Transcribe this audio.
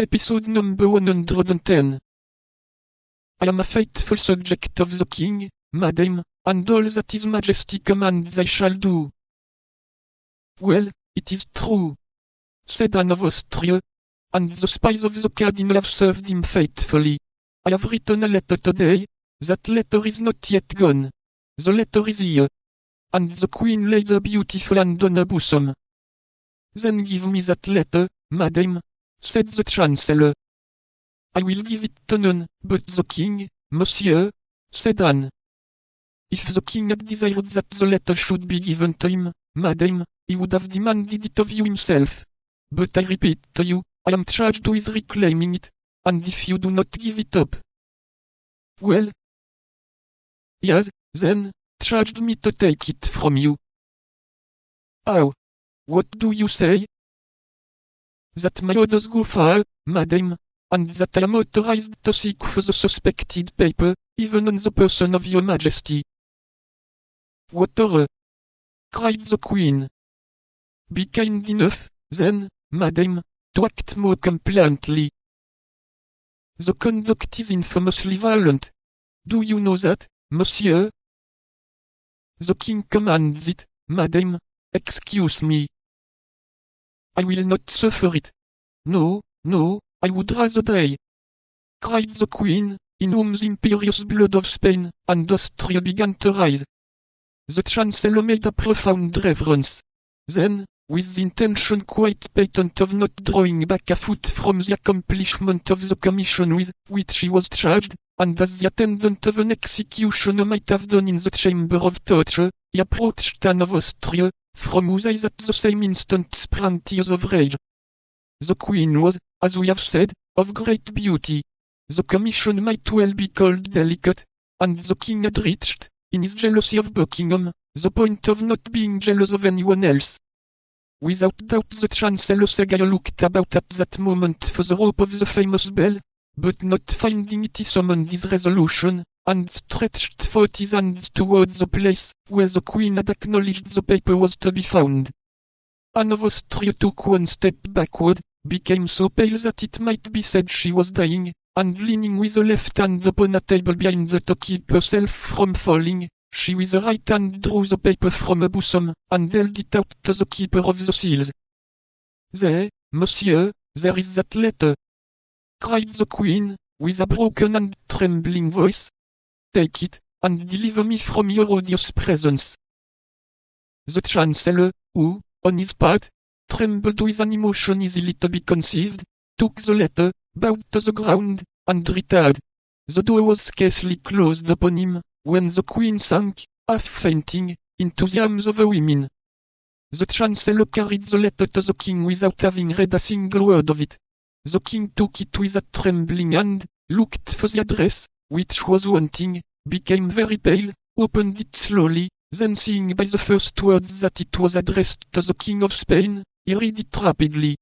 Episode number 110. I am a faithful subject of the king, madam, and all that his majesty commands I shall do. Well, it is true, said Anne of Austria, and the spies of the cardinal have served him faithfully. I have written a letter today, that letter is not yet gone. The letter is here. And the queen laid a beautiful hand on her bosom. Then give me that letter, madam, said the chancellor. I will give it to none, but the king, monsieur, said Anne. If the king had desired that the letter should be given to him, madam, he would have demanded it of you himself. But I repeat to you, I am charged with reclaiming it, and if you do not give it up, well, he has, then, charged me to take it from you. How? What do you say? That my orders go far, madam, and that I am authorized to seek for the suspected paper, even on the person of your majesty. What horror! Cried the queen. Be kind enough, then, madam, to act more compliantly. The conduct is infamously violent. Do you know that, monsieur? The king commands it, madam. Excuse me. I will not suffer it. No, no, I would rather die. Cried the queen, in whom the imperious blood of Spain and Austria began to rise. The chancellor made a profound reverence. Then, with the intention quite patent of not drawing back a foot from the accomplishment of the commission with which he was charged, and as the attendant of an executioner might have done in the chamber of torture, he approached Anne of Austria, from whose eyes at the same instant sprang tears of rage. The queen was, as we have said, of great beauty. The commission might well be called delicate, and the king had reached, in his jealousy of Buckingham, the point of not being jealous of anyone else. Without doubt the Chancellor Seguier looked about at that moment for the rope of the famous bell, but not finding it he summoned his resolution, and stretched forth his hands towards the place where the Queen had acknowledged the paper was to be found. Anne of Austria took one step backward, became so pale that it might be said she was dying, and leaning with the left hand upon a table behind her to keep herself from falling, she with the right hand drew the paper from her bosom, and held it out to the keeper of the seals. There, monsieur, there is that letter, cried the queen, with a broken and trembling voice. Take it, and deliver me from your odious presence. The chancellor, who, on his part, trembled with an emotion easily to be conceived, took the letter, bowed to the ground, and retired. The door was scarcely closed upon him, when the queen sank, half fainting, into the arms of a woman. The chancellor carried the letter to the king without having read a single word of it. The king took it with a trembling hand, looked for the address, which was wanting, became very pale, opened it slowly, then seeing by the first words that it was addressed to the King of Spain, he read it rapidly.